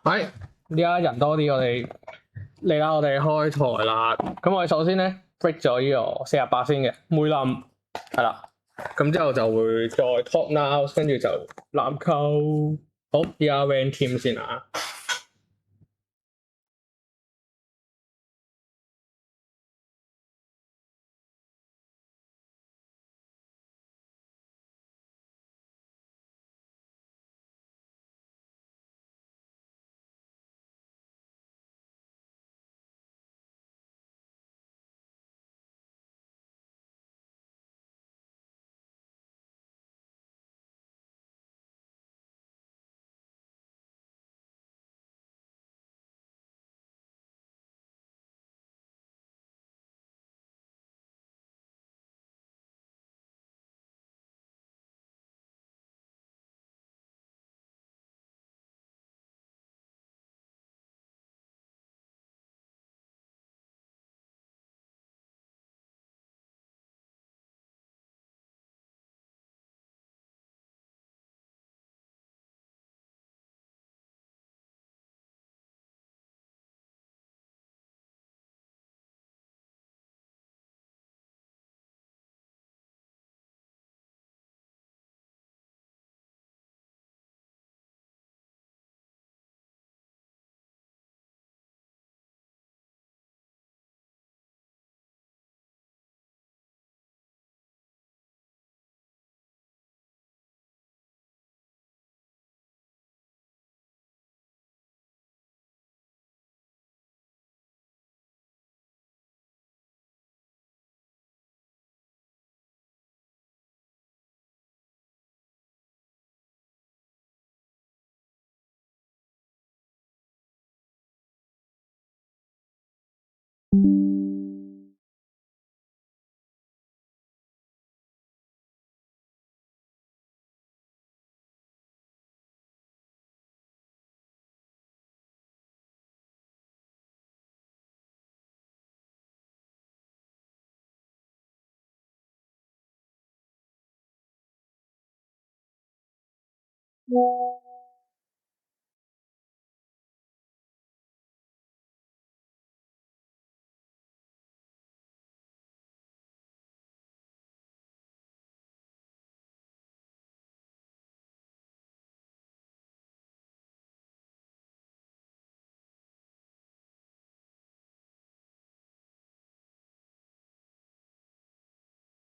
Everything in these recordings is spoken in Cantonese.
係而家人多啲，我哋嚟啦，我哋開台啦。咁我哋首先咧 break 咗呢個48先嘅梅林，係啦。咁之後就會再 talk now，跟住就籃球。好，而家 van team 先啊。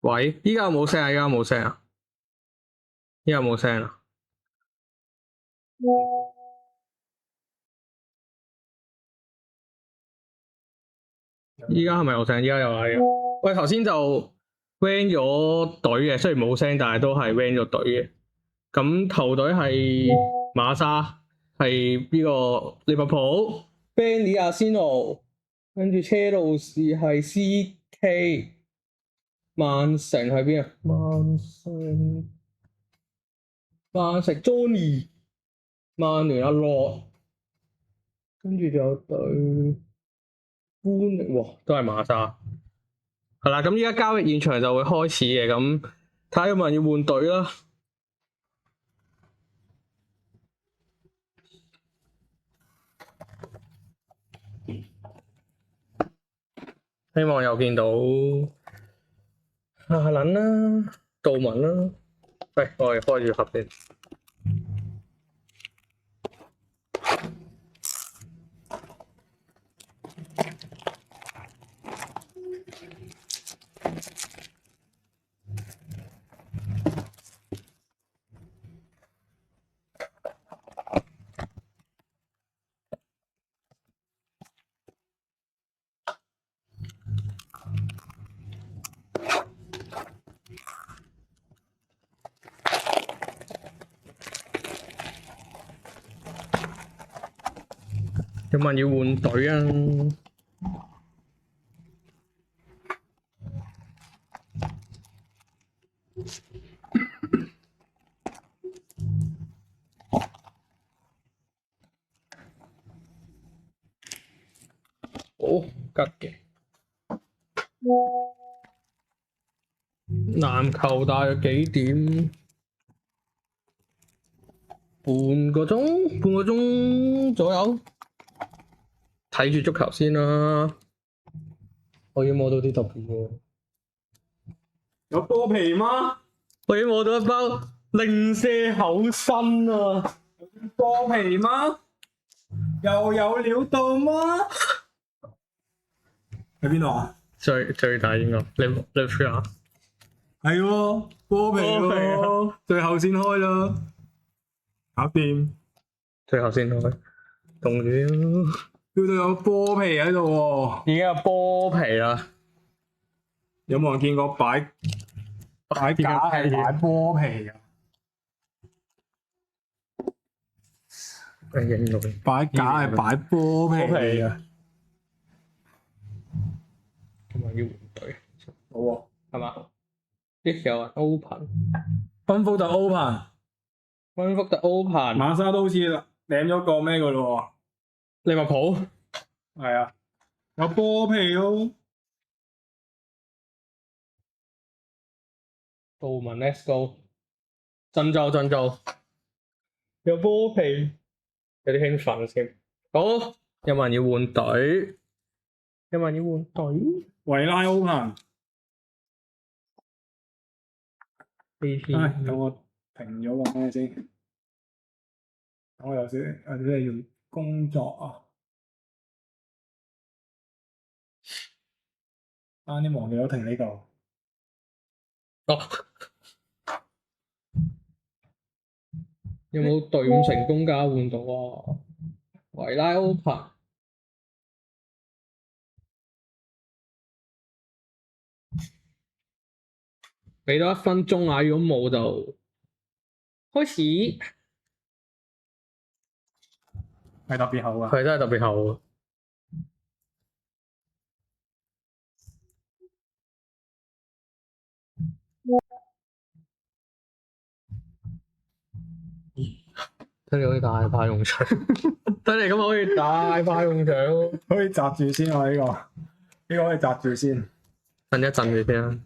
喂，依家有冇聲啊？依家有冇聲啊？依家有冇聲啊？依家係咪有聲？依家有啊！喂，頭先就 van 咗隊嘅，雖然冇聲，但係都係 van 咗隊嘅。咁頭隊係馬沙，係呢個利物浦 ，Benny 阿仙奴，跟住車路士係 CK，曼城喺邊啊？曼城 Johnny，曼聯阿樂，跟住仲有隊般尼，哇，都係馬沙。係啦，咁依家交易現場就會開始嘅，咁睇下有冇人要換隊啦。希望又見到夏倫啦、杜文啦。喂，我哋開住盒先。有冇人要換隊啊？好吉嘅。籃球大約幾點？半個鐘左右，睇住足球先啦。我已經摸到啲特別嘅，有波皮嗎？我已經摸到一包零舍厚身啊！波皮嗎？又有料到嗎？喺邊度啊？最大應該，你 check 下。係喎，波皮喎，最後先開啦，搞掂。最後先開，凍住啊！叫到有波皮喺度喎，已經有波皮啦。有冇人見過擺架係擺波皮啊？擺架係擺波皮啊？咁啊要換隊，好喎，係嘛？啲有啊 open，賓福特 open，溫福特 open，馬莎都好似領咗個咩嘅咯利物浦喎，係啊，有波皮咯。杜文 let's go，振作，有波皮，有啲興奮先。好，有冇人要換隊？維拉 open，等等我停咗個咩先，等我有啲要工作啊，啱啲忘記咗停呢度。哦，有冇隊伍成功交換到啊？維拉 open，俾多1分鐘啊！如果冇就開始。係特別厚啊！係真係特別厚。睇嚟可以大派用場，睇嚟咁可以大派用場喎。可以擲住先啊！呢個可以擲住先。等一陣住先啦。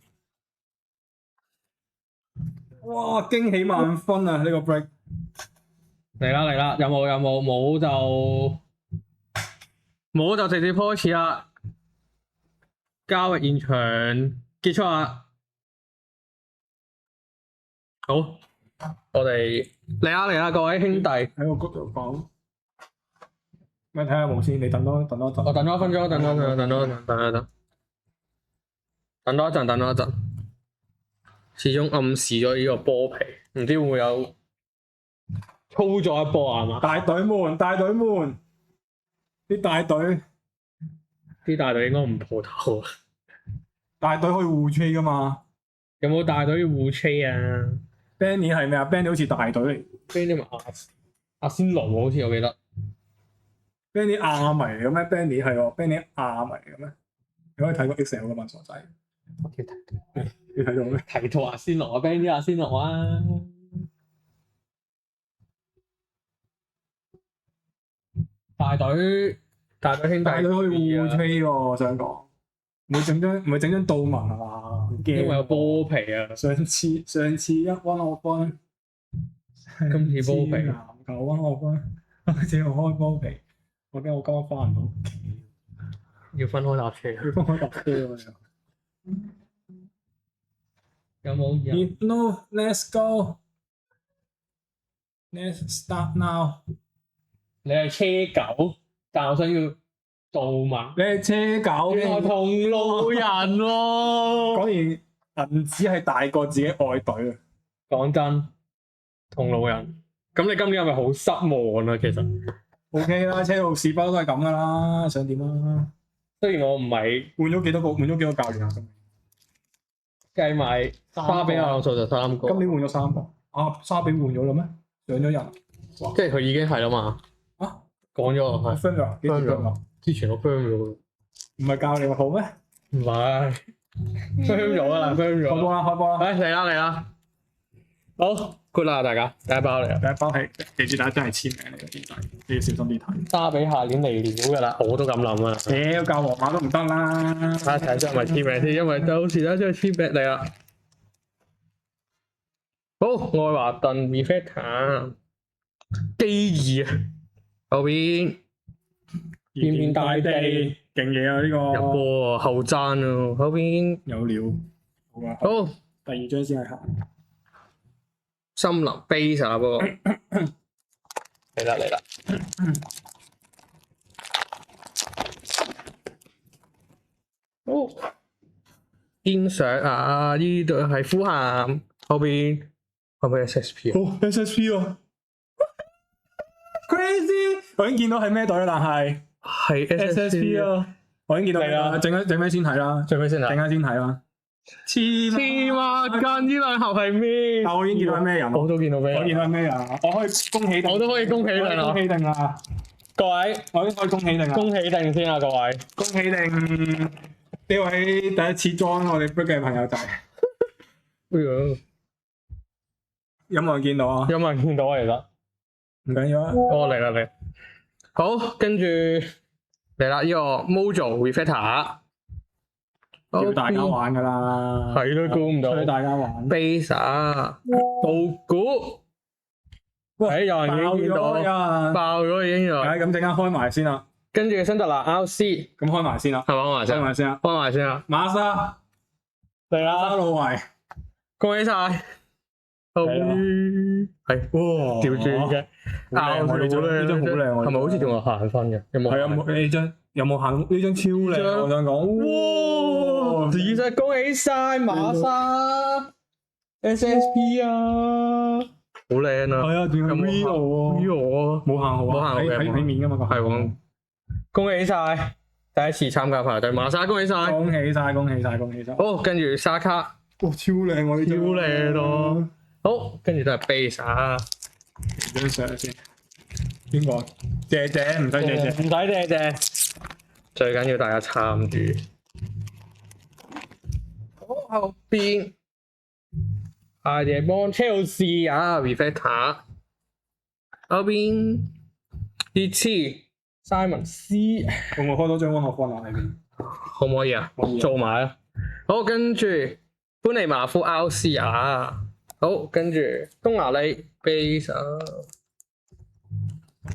哇！驚喜萬分啊！呢個 break 嚟啦！有冇？冇就直接開始啦。交易現場結束啦。好，我哋嚟啦！各位兄弟，喺個谷度講。咪睇下無線，你等多一陣。我等多1分鐘，等多一陣。始終暗示咗呢個波皮，唔知會唔會有操作一波啊嘛？大隊們，啲大隊應該唔蒲頭啊！大隊可以互吹噶嘛有冇大隊互吹啊 ？Benny 係咩啊 ？Benny 好似大隊嚟。Benny 咪阿仙奴好似我記得。Benny 亞迷嚟嘅咩 ？Benny 係喎，Benny 亞迷嚟嘅咩？你可以睇個 Excel 噶嘛，傻仔。你睇到咩？提到阿仙奴啊 ，Benny 阿仙奴啊！大隊兄弟，大隊可以互吹喎，我想講。唔會整張倒文係嘛？因為有波皮啊！上次一溫我分，今次波皮籃球溫我分，今次我開波皮，我驚我今日翻唔到屋企。要分開搭車。要分開搭車喎。有冇人 ？No, let's go. Let's start now. 你係車狗，但我想要杜文。你係車狗，原來同路人喎、講完銀紙係大過自己愛隊啊！講真，同路人。咁你今年係咪好失望啊？其實 OK 啦，車路士不嬲都係咁噶啦，想點啊？雖然我唔係換咗幾多個教練啊？今年計埋沙比亞數就3個。今年換咗3個。啊，沙比換咗啦咩？上咗人。即係佢已經係啦嘛。啊，講咗係。firm 咗，幾時 firm 咗？之前我 firm 咗。唔係教練好咩？唔係 firm 咗啦，firm 咗。開波啦！嚟啦！好 good 啦，大家第一包嚟啦。第一包係記住，大家真係簽名嚟嘅，記住你要小心啲睇。沙比下年嚟料㗎啦，我都咁諗啊。屌，教皇馬都唔得啦！睇下張係咪簽名先，因為到時咧張簽名嚟啦。好，愛華頓 Reflector 基爾啊，後邊遍遍大地，勁嘢啊！呢入個波後爭啊，後邊有料。好啊，好第二張先係行。森林 base 啊，不過嚟啦嚟啦，好堅上啊！呢度係富咸，後邊 SSP 啊，好 SSP 啊，crazy！我已經見到係咩隊啦，但係係 SSP 啊，我已經見到咩啦，整咩先睇啦，最尾先啊！陣間先睇啦。黐黐孖筋，呢兩盒係咩？但我已經見到係咩人，我都見到咩？我見到係咩人，我可以恭喜定，我都可以恭喜定啦！恭喜定啦！各位，我已經可以恭喜定啦！恭喜定先啊！各位，恭喜定呢位第一次 join 我哋 group 嘅朋友仔，哎呀，有冇人見到啊？有冇人見到啊？其實唔緊要啊！哦，嚟啦嚟，好，跟住嚟啦，呢個 Mojo Reflector，叫大家玩㗎啦，係都估唔到催大家玩。 Base 啊，道股，喂，有人已經見到，有人爆咗已經有，咁陣間開埋先啦，跟住辛特拿 RC，咁開埋先啦，係嘛？開埋開先，埋先啦。開埋先啊！馬莎嚟啦，沙路維，恭喜晒！好，係哇！調轉嘅，好靚喎呢張，呢張好靚喎，係咪好似仲有限分嘅？有冇？係啊，呢張有冇限？呢張超靚，我想講。哇！其實恭喜晒馬莎 SSP 啊，好靚啊！係啊，仲有 Rio 喎 Rio 啊，冇限號啊，冇限號嘅喺面㗎嘛個。係喎，恭喜晒！第一次參加排隊馬莎，恭喜晒！恭喜晒，恭喜晒，恭喜晒！好，跟住沙卡，哇，超靚喎呢張，超靚咯！好，跟住都係 base 啊，張相先。邊個？謝謝，唔使謝謝。唔使謝謝，最緊要大家參與。好，後邊阿夜幫 Chelsea 啊 Reflector，後邊熱刺 Simon C，會唔會開多張溫學分啊？呢邊可唔可以啊？可以啊做埋啊！好，跟住般尼馬夫 RC 啊，好，跟住東牙利 base 啊，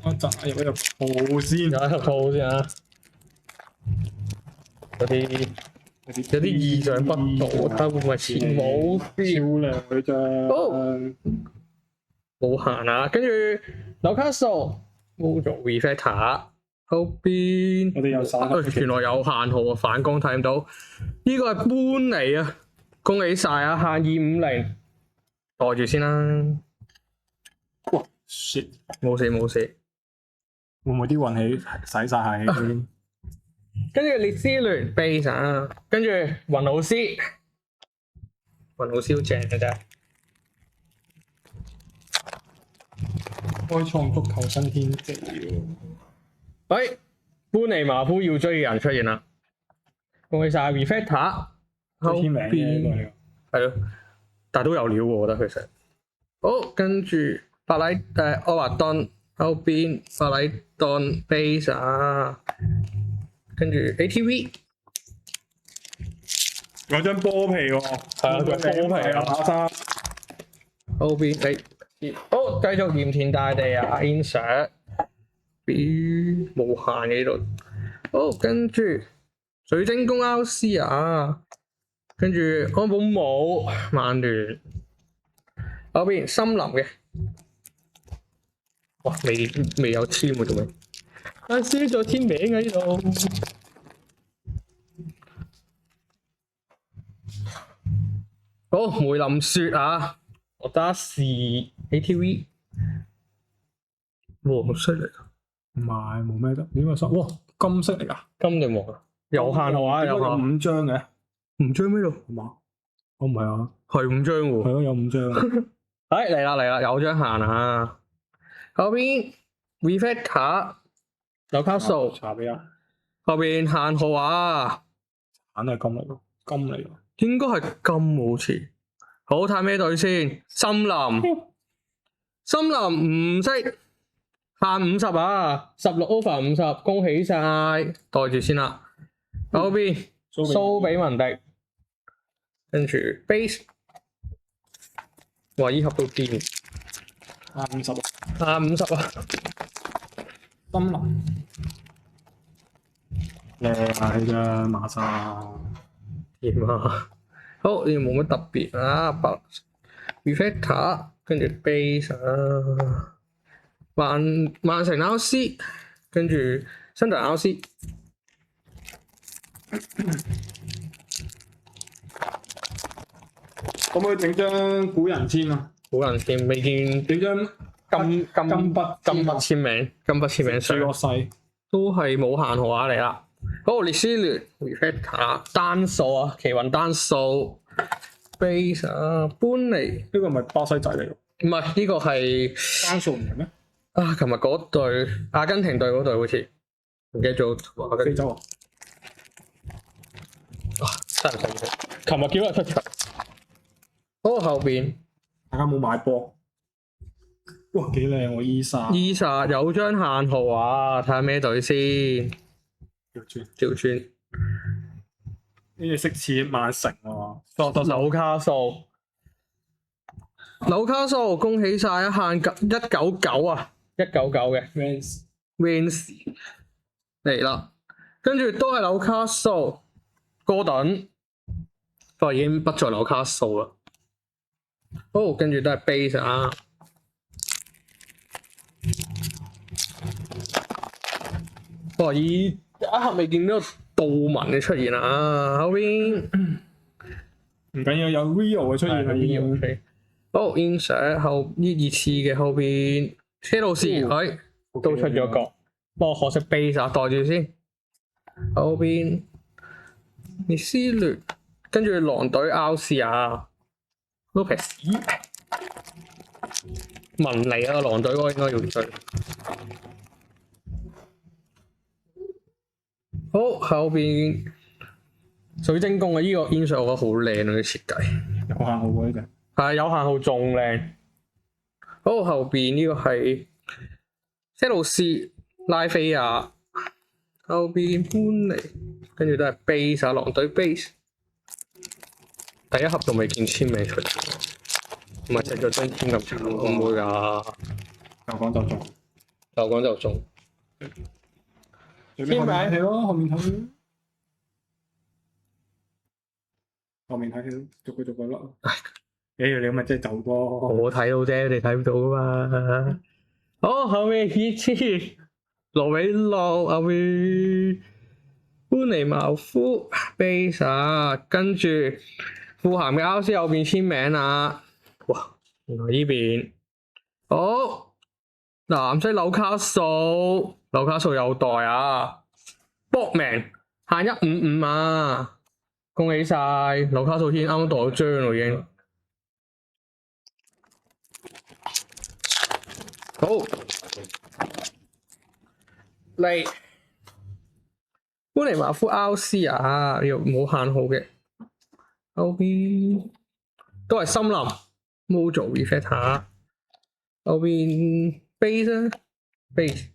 我扎入呢個鋪先，有一套先啊，有啲意想不到，睇下會唔會前冇超先？靚嗰張。冇限啊，跟住紐卡素 Mojo Reflector 後邊，我哋有散原來有限號啊，反光睇唔到。呢個係搬嚟啊，恭喜晒啊，限250，袋住先啦。哇 shit！冇事冇事。會唔會啲運氣洗晒係？跟住列斯聯 base 啊，跟住雲老師好正嘅啫。開創足球新天地喂，般尼馬夫要追嘅人出現啦，恭喜晒 Reflector 後喎，簽名嘅邊呢係咯，但都有料喎，我覺得其實。好，跟住白禮愛華頓後邊白禮頓 base 啊，跟住 ATV 個有張波皮喎，係啊，個波皮啊馬莎後邊好繼續鹽田大地啊 insert 無限嘅呢度，好跟住水晶宮 RC 啊，跟住安保姆曼聯後邊森林嘅，哇未有簽喎，做咩？但係輸咗簽名喺呢度。好梅林雪啊，我打士 ATV，哇好犀利啊！唔係冇咩得，呢個哇金色嚟㗎，金定黃啊？有限號啊，有有限5張嘅，5張咩度？係嘛？我唔係啊，係5張喎。係咯，有5張。哎嚟啦，有張限啊！後邊 Reflector 紐卡素，查俾啊，後邊限號啊，肯定係金嚟㗎，金嚟㗎。應該係金好似。好睇咩隊先？森林唔識限50啊，16 over 50，恭喜晒，袋住先啦。後邊蘇比文迪，跟住 base，哇！依盒都癲，50啊， 50啊，森林靚啊！呢張馬莎點啊？好，呢個冇乜特別啊，白 reflector 跟住 base 啊，曼城 RC 跟住新特 RC。可唔可以整張古人簽啊？古人簽未見整張金筆簽名，金筆簽名最相個細都係冇限號碼嚟啦。好，列斯聯 reflector 單數啊，奇雲單數 base 啊，搬嚟呢個係咪巴西仔嚟㗎？唔係呢個係單數唔係咩？啊，琴日嗰隊阿根廷隊嗰隊好似唔記得咗非洲啊！真係犀利！琴日叫佢出場。好，後邊大家冇買波，哇幾靚喎！伊莎有張限號啊，睇下咩隊先。調轉呢隻色似曼城喎，紐卡素，恭喜晒一限199啊，199嘅 Vans 嚟啦，跟住都係紐卡素，哥頓，不過已經不在紐卡素啦。好，跟住都係 base 啊。哇！一刻未見到杜文嘅出現啊，後邊唔緊要，有 Rio 嘅出現啦已經。好 insert 後呢二次嘅後邊，車路士都出咗角，不過可惜 base 啊，袋住先。後邊列斯聯，跟住狼隊奧士亞 Lopez 文尼啊，狼隊嗰個應該要追。好，後邊水晶宮啊，呢個 insert 我覺得好靚啊，啲設計有限號喎呢隻。係有限號仲靚。好，後邊呢個係車路士拉菲亞，後邊搬嚟，跟住都係 base 啊，狼隊 base。第一盒仲未見簽名出，唔係製咗張簽咁長，會唔會㗎？就講就中，就講就中。簽名係咯，後面睇戲，後面睇戲咯，逐個甩。你咁咪即係走波。我睇到啫，你睇唔到㗎嘛。好，後面熱刺羅美路，後面般尼茅夫 base 啊，跟住富咸嘅 RC 後邊簽名啊。哇，原來呢邊好南西紐卡素有袋啊，搏命限155啊，恭喜晒紐卡素先啱啱袋咗張咯已經。好嚟般尼茅夫 RC 啊，又冇限號嘅，後邊都係森林 Mojo Reflector，後邊 base 啊 base，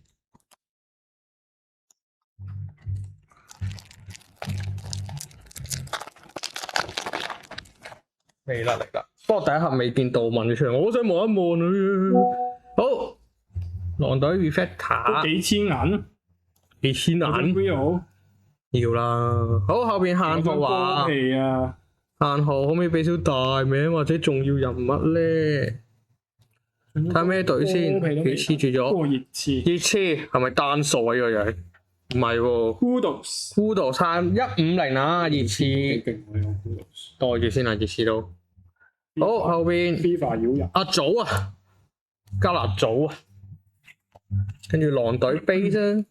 嚟啦，不過第一盒未見杜文出嚟，我想望一望啊。好，狼隊 Reflector 幾千銀，幾千銀 Rio 要啦。好，後邊限號話限號可唔可以俾少大名或者重要人物咧？睇下咩隊先？佢黐住咗。熱刺係咪單數啊？呢個樣唔係喎。Kudos 差150啊！熱刺袋住先啊！熱刺都好，後邊阿祖啊，加納祖啊，跟住狼隊 base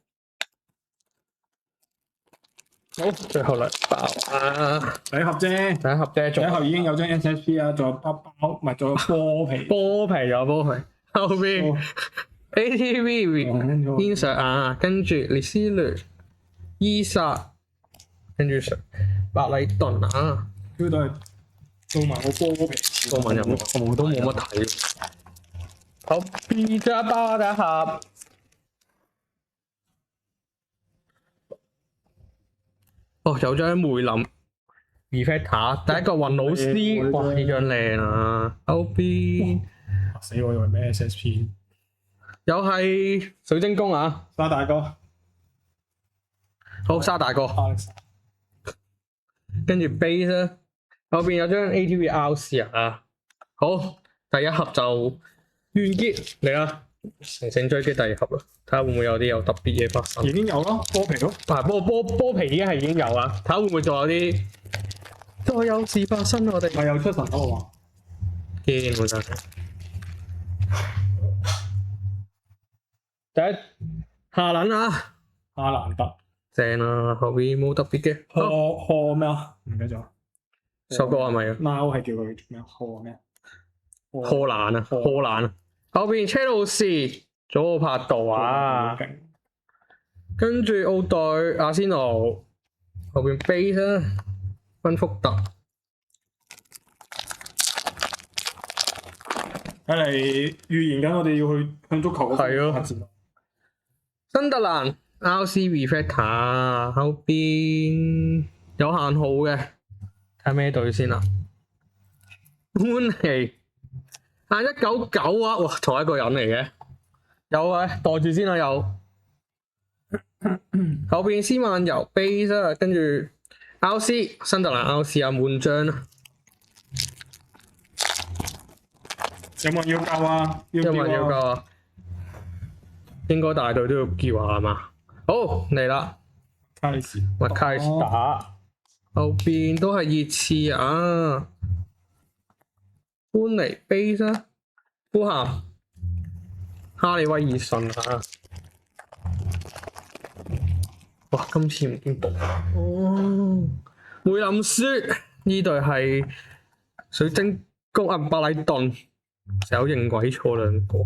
好，最後嚟爆啊！第一盒啫，第一盒已經有張 SSP 啦，仲有包唔係仲有波皮，後邊 ATV insert 啊，跟住列斯聯、伊薩，跟住白禮頓啊，呢度係做埋個波皮，個文有冇？我都冇乜睇。好 B 加包第一盒。哦，有張梅林 Reflector， 第一個雲老師，哇！呢張靚啊，後邊死我以為咩 SSP，又係水晶宮啊！沙大哥，好，沙大哥， Alex 跟住 base 咧，後邊有張 ATV RC 啊！好，第一盒就完結嚟啦，乘勝追擊第二盒啦，睇下會唔會有啲有特別嘢發生。已經有咯，波皮咯，啊，波皮已經有啊，睇下會唔會仲有啲再有事發生我哋。咪又出神咯喎！驚喎真係。第一下輪啊，哈蘭德，正啊，後邊冇特別嘅。賀咩啊？唔記得咗。首歌係咪啊？貓係叫佢咩？賀咩？荷蘭啊，荷蘭啊，後邊車路士、祖奧柏度啊，跟住奧隊、阿仙奴，後邊 base 啦，賓福特。睇嚟預言緊我哋要去向足球嗰係咯發展。新特蘭 RC Reflector 後邊有限號嘅，睇下咩隊先啊？歡喜199啊！哇，同一個人嚟嘅，有啊，袋住先啦，有。後邊斯曼游 base 啊，跟住 RC 新特蘭 RC 啊，滿張啊，有冇人要救啊？有冇人要救啊？應該大隊都要叫下係嘛？好嚟啦，卡士，麥卡斯打，後邊都係熱刺啊，搬嚟 base 啊，富咸，哈利威爾遜啊，哇！今次唔見報哦，梅林書呢隊係水晶宮啊，巴里頓手認鬼錯兩個。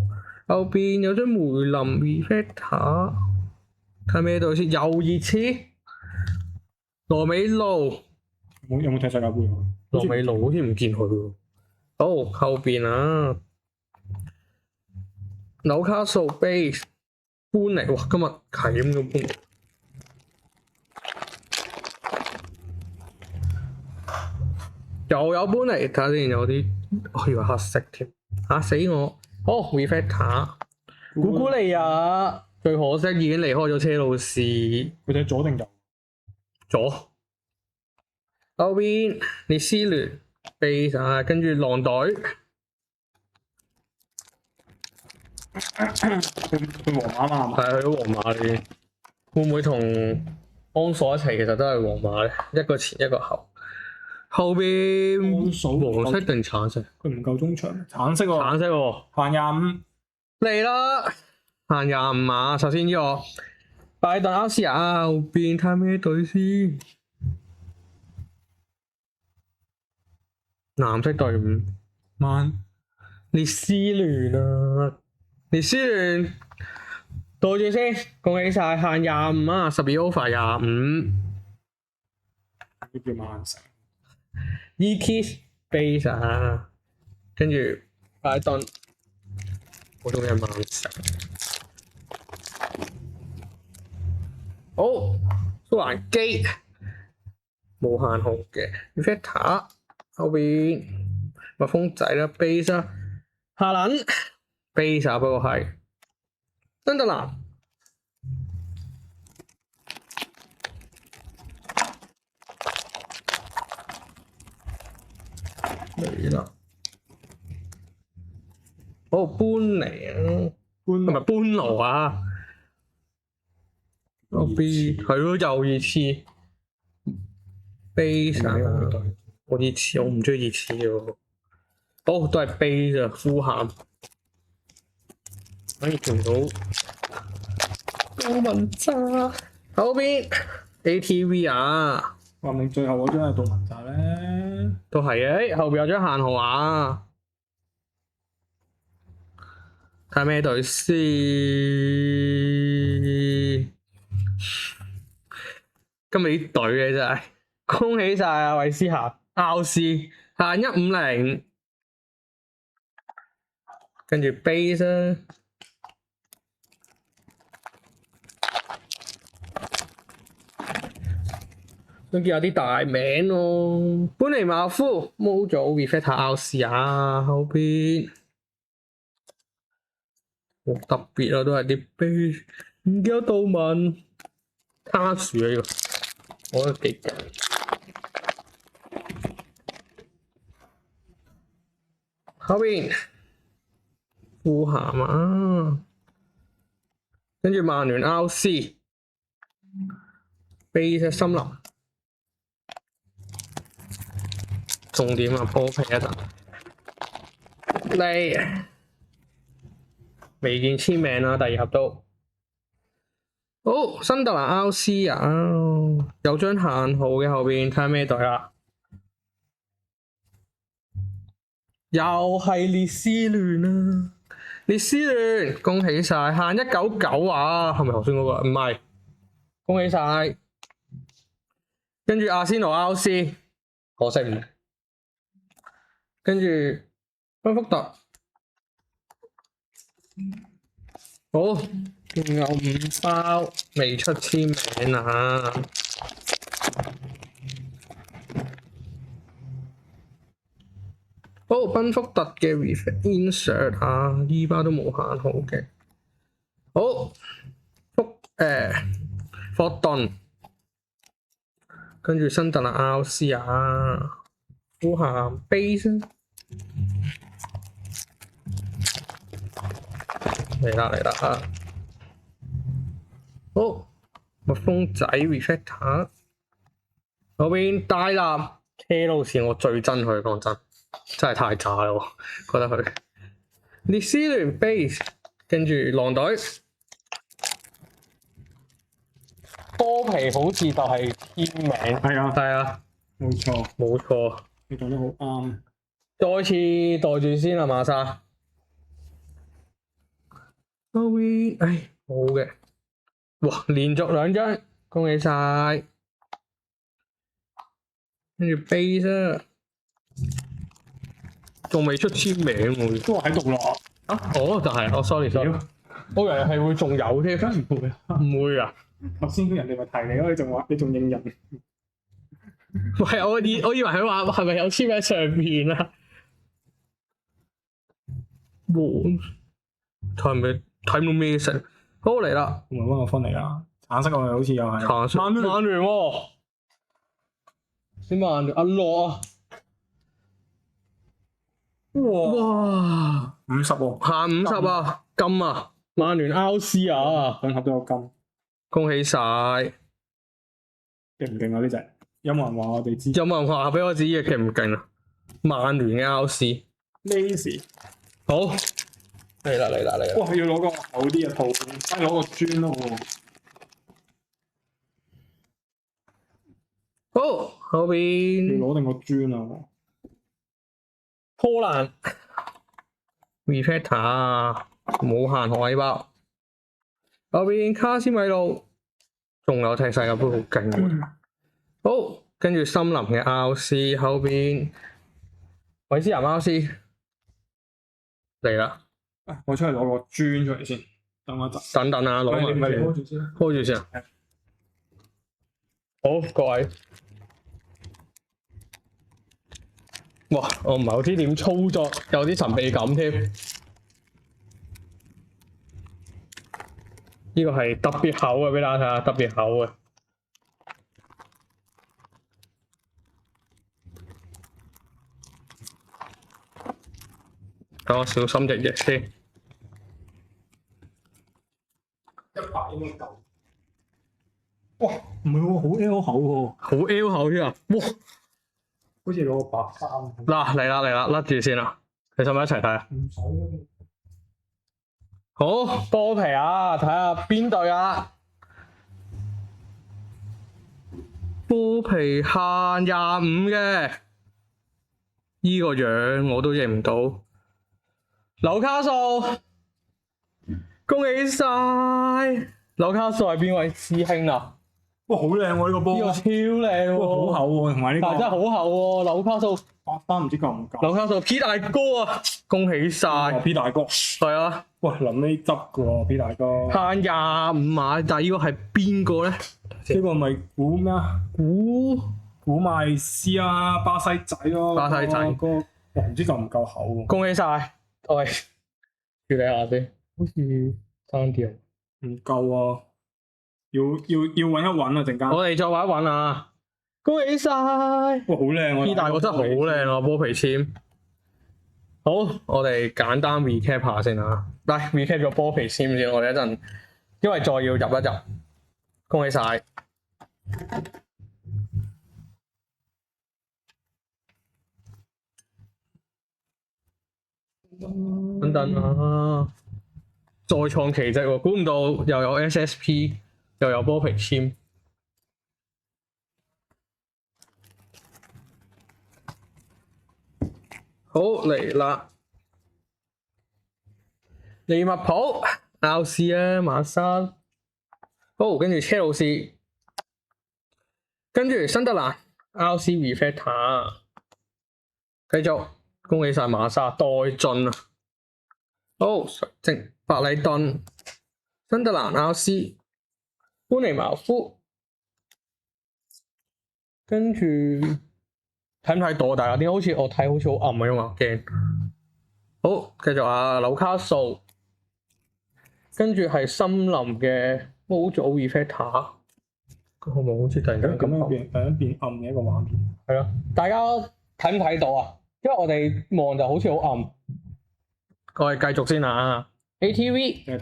後邊有張梅林 Reflector， 睇咩隊先？又熱刺，羅美路，有冇睇世界盃啊？羅美路好似唔見佢喎。好，後邊啊，紐卡素 base 搬嚟，哇！今日係咁嘅搬嚟，又有搬嚟，睇下先有啲，我以為黑色添，嚇死我！好 Reflector， 古古利亞最可惜已經離開咗車路士。佢睇左定右？左後邊列斯聯 base 啊，跟住狼隊去皇馬嘛？係去咗皇馬嘅，會唔會同安索一齊？其實都係皇馬咧，一個前一個後。後邊安索黃色定橙色？佢唔夠中場，橙色喎。橙色喎，限25嚟啦！限25啊！首先呢個拜頓歐斯亞後邊睇咩隊先？藍色隊伍，列斯聯啊，列斯聯袋住先，恭喜晒限25啊，12 over 25。呢叫曼城。E-Kiss base 啊，跟住拜頓，普通人曼城。好，蘇蘭基無限號嘅 Reflector 後邊蜜蜂仔啦 base 啊，下輪 base 啊，不過係新特蘭嚟啦，好搬嚟啊，係咪搬奴啊？後邊係咯，又熱刺 base 啊，我熱刺，我唔中意熱刺喎。哦，都係 base 啊，富咸，反而見唔到高文渣。後邊 ATV 啊，話唔定最後嗰張係杜文澤咧。都係嘅。後邊有張限號啊，睇咩隊先？今日啲隊嘅真係，恭喜晒啊！韋斯咸、RC 限150，跟住 base 啊，都見有啲大名喎，本尼馬夫、毛祖、Reflector、RC 啊，後邊好特別啊，都係啲base，唔記得杜文卡樹啊呢個，我覺得幾勁。後邊富咸啊，跟住曼聯 RC， base 森林，重點啊波皮一陣，嚟未見簽名啦，第二盒都好，新特蘭 RC 啊，有張限號嘅後邊睇下咩隊啊，又係列斯聯啊！列斯聯，恭喜晒，限199啊，係咪頭先嗰個？唔係，恭喜晒。跟住阿仙奴 RC， 可惜唔。跟住賓福特，好，仲有5包未出簽名啊！好，賓福特嘅 insert 啊，呢包都冇限好嘅。好，霍頓，跟住新特蘭 RC 啊，富咸 base 嚟啦啊！好，蜜蜂仔 reflector， 嗰邊戴立車路士我最憎佢，講真。真係太渣啦！我覺得佢列斯聯 base， 跟住狼隊波皮好似就係簽名，係啊，冇錯，你講得好啱。再次袋住先啊，馬莎。唉，冇嘅，哇，連續2張，恭喜晒！跟住 base 啊。仲未出簽名喎，都喺度啦。就係，sorry，我以為係會仲有添，梗唔會啊，唔會啊！頭先人哋咪提你咯，你仲認人？喂，我以為佢話係咪有簽喺上面啊？睇唔到咩色？好嚟啦，唔係溫個分嚟啊！橙色我哋好似又係橙色，曼聯喎，先曼聯阿樂啊！哇！50喎，限50啊，金啊，曼聯 RC 啊，兩盒都有金，恭喜晒！勁唔勁啊？呢隻有冇人話我哋知？有冇人話俾我知嘅勁唔勁啊？曼聯嘅 RC， 好嚟啦！哇！要攞個厚啲嘅套，攞個磚咯喎。好，後邊要攞定個磚啊！波蘭 reflector 啊，冇限號呢包。後邊卡斯米路，仲有踢世界盃好勁喎。好，跟住森林嘅 RC 後邊，韋斯咸 RC 嚟啦。我出去攞個磚出嚟先，等我一陣。等啊，攞埋你 hold 住先，hold 住先啊。好，各位。哇！我唔係好知點操作，有啲神秘感添。呢個係特別厚嘅，俾大家睇下，特別厚嘅。等我小心翼翼先。100應該夠。哇！唔係喎，好 L 厚喎。好 L 厚添啊！哇！好似攞個白衫。嗱，嚟啦，甩住先啦。你使唔使一齊睇啊？唔使。好，波皮啊，睇下邊隊啊？波皮限25嘅，依個樣我都認唔到。紐卡素，恭喜晒！紐卡素係邊位師兄啊？哇，好靚喎呢個波！呢個超靚喎，好厚喎，同埋呢個但係真係好厚喎，紐卡素。白衫唔知夠唔夠？紐卡素 P 大哥啊，恭喜晒 ！P 大哥，係啊，喂，臨尾執嘅喎 P 大哥。限25碼，但係呢個係邊個咧？呢個咪估咩啊？估賣斯啊，巴西仔咯。巴西仔哇，唔知夠唔夠厚喎？恭喜晒！喂，處理下先。好似爭啲啊！唔夠啊！要揾一揾啊！陣間。我哋再玩一玩啊！恭喜晒！哇，好靚啊 P 大個真係好靚啊！波皮籤。好，我哋簡單 recap 下先啊。嚟 recap 咗波皮籤先，我哋一陣，因為再要入一入。恭喜晒！等等啊！再創奇蹟喎，估唔到又有 SSP， 又有波皮籤。好嚟啦！利物浦、奧士啊、馬莎，好，跟住車路士，跟住新特蘭、奧士 reflector， 繼續恭喜晒馬莎代進啊！好，正白禮頓、新特蘭、奧斯、般尼茅夫，跟住睇唔睇到啊？大家點解好似我睇好似好暗啊？因為我驚。好，繼續啊，紐卡素。跟住係森林嘅模組 reflector，佢可唔可以好似突然間咁樣變暗嘅一個畫面。係咯，大家睇唔睇到啊？因為我哋望就好似好暗。我哋繼續先啊 ，ATV。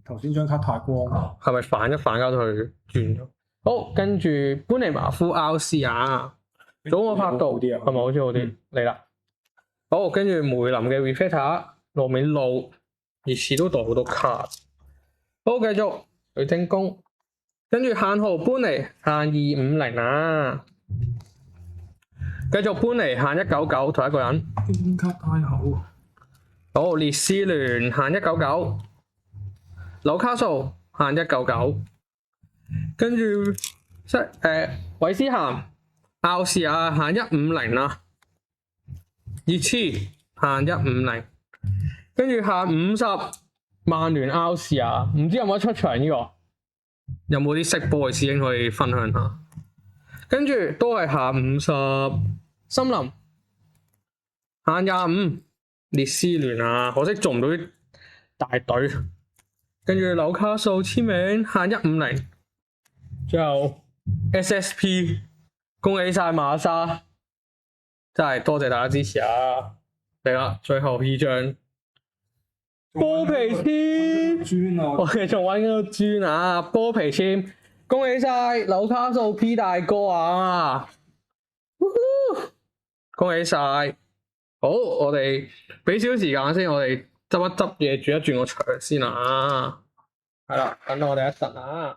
頭先張卡太光，係咪反一反交到佢轉咗？好，跟住般尼茅夫 RC 早我拍到係咪好似好啲？嚟啦！好，跟住梅林嘅 reflector 羅美路，熱刺都袋好多卡。好，繼續水晶宮，跟住限號搬嚟限250啊！繼續搬嚟限199，同一個人。張卡太厚。好，列斯聯限199，紐卡素限199，跟住韋斯咸、奧士亞限150啊，熱刺限150，跟住限50。曼聯奧士啊，唔知有冇得出場呢個？有冇啲識波嘅師兄可以分享下？跟住都係限50，森林限25，列斯聯啊，可惜做唔到啲大隊。跟住紐卡素簽名限150，最後 SSP， 恭喜晒馬莎，真係多謝大家支持啊！嚟啦，最後呢張。波皮籤，我哋仲揾緊個磚啊！波皮籤，恭喜晒紐卡素 P 大哥啊！恭喜晒！好，我哋俾少少時間先，我哋執一執嘢，轉一轉個場先啊！係啦，等我哋一陣啊！